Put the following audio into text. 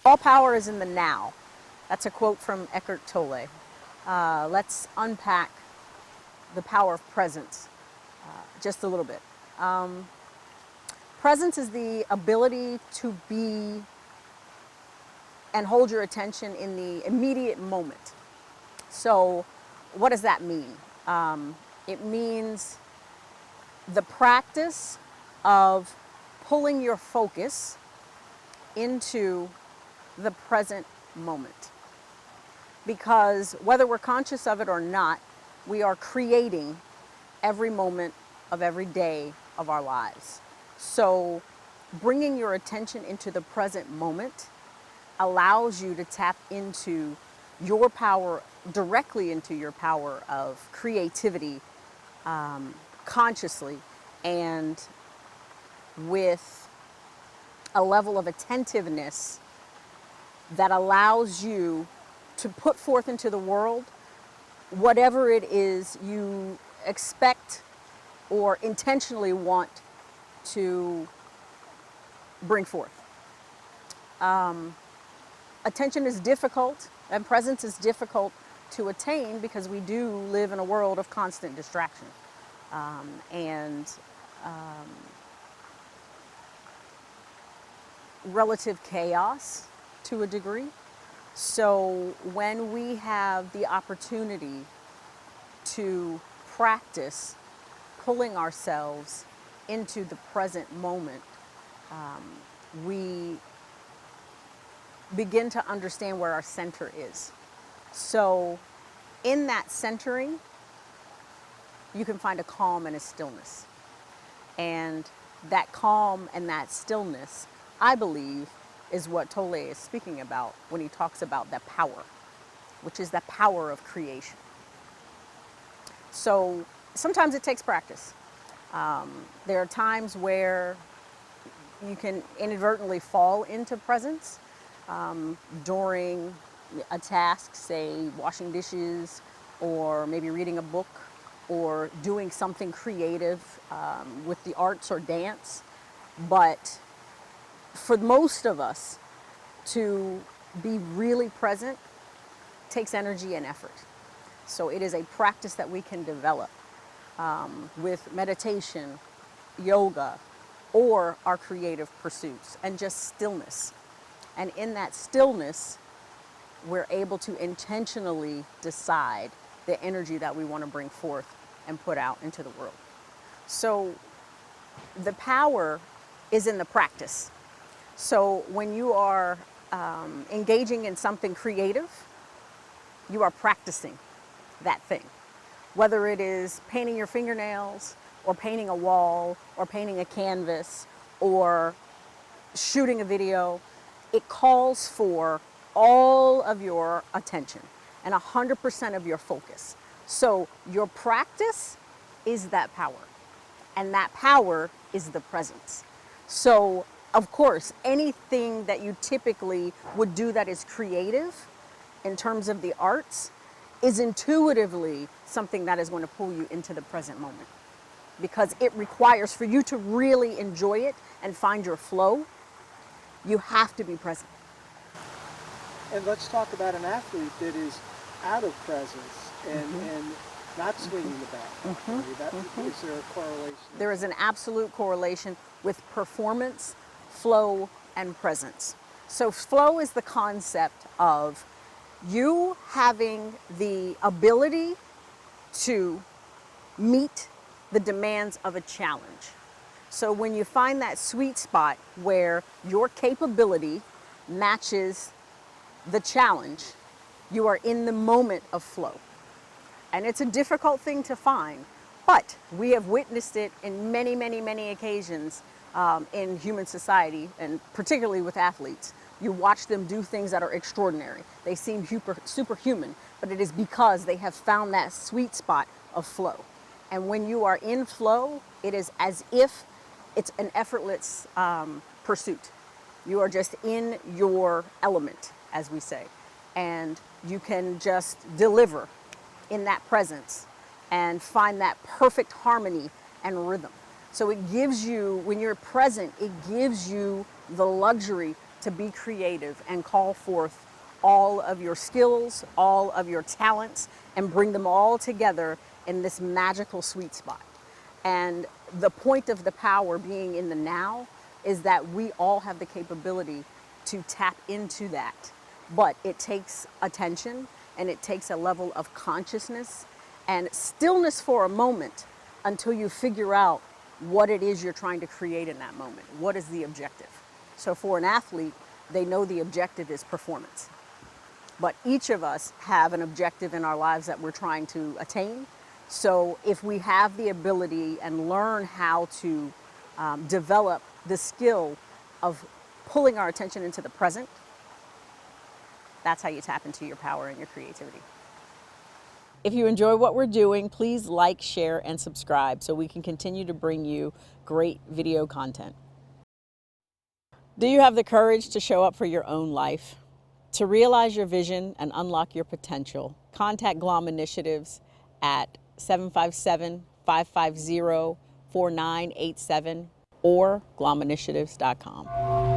All power is in the now. That's a quote from Eckhart Tolle. Let's unpack the power of presence just a little bit. Presence is the ability to be and hold your attention in the immediate moment. So, what does that mean? It means the practice of pulling your focus into the present moment. Because whether we're conscious of it or not, we are creating every moment of every day of our lives. So, bringing your attention into the present moment allows you to tap into your power, directly into your power of creativity, consciously, and with a level of attentiveness that allows you to put forth into the world whatever it is you expect or intentionally want to bring forth. Attention is difficult and presence is difficult to attain because we do live in a world of constant distraction and relative chaos to a degree. So when we have the opportunity to practice pulling ourselves into the present moment, we begin to understand where our center is. So in that centering, you can find a calm and a stillness. And that calm and that stillness, I believe, is what Tolle is speaking about when he talks about the power, which is the power of creation. So sometimes it takes practice. There are times where you can inadvertently fall into presence during a task, say washing dishes, or maybe reading a book, or doing something creative with the arts or dance. But for most of us, to be really present takes energy and effort. So it is a practice that we can develop with meditation, yoga, or our creative pursuits, and just stillness. And in that stillness, we're able to intentionally decide the energy that we want to bring forth and put out into the world. So the power is in the practice. So when you are engaging in something creative, you are practicing that thing. Whether it is painting your fingernails, or painting a wall, or painting a canvas, or shooting a video, it calls for all of your attention and 100% of your focus. So your practice is that power, and that power is the presence. So, of course, anything that you typically would do that is creative in terms of the arts is intuitively something that is going to pull you into the present moment, because it requires, for you to really enjoy it and find your flow, you have to be present. And let's talk about an athlete that is out of presence and not swinging the bat. Is there a correlation? There is an absolute correlation with performance, flow, and presence. So flow is the concept of you having the ability to meet the demands of a challenge. So when you find that sweet spot where your capability matches the challenge, you are in the moment of flow. And it's a difficult thing to find, but we have witnessed it in many, many, many occasions in human society, and particularly with athletes. You watch them do things that are extraordinary. They seem superhuman, but it is because they have found that sweet spot of flow. And when you are in flow, it is as if it's an effortless pursuit. You are just in your element, as we say, and you can just deliver in that presence and find that perfect harmony and rhythm. So it gives you, when you're present, it gives you the luxury to be creative and call forth all of your skills, all of your talents, and bring them all together in this magical sweet spot. And the point of the power being in the now is that we all have the capability to tap into that. But it takes attention and it takes a level of consciousness and stillness for a moment until you figure out what it is you're trying to create in that moment. What is the objective? So for an athlete, they know the objective is performance. But each of us have an objective in our lives that we're trying to attain. So if we have the ability and learn how to develop the skill of pulling our attention into the present, that's how you tap into your power and your creativity. If you enjoy what we're doing, please like, share, and subscribe so we can continue to bring you great video content. Do you have the courage to show up for your own life? To realize your vision and unlock your potential, contact GLOM Initiatives at 757-550-4987 or glominitiatives.com.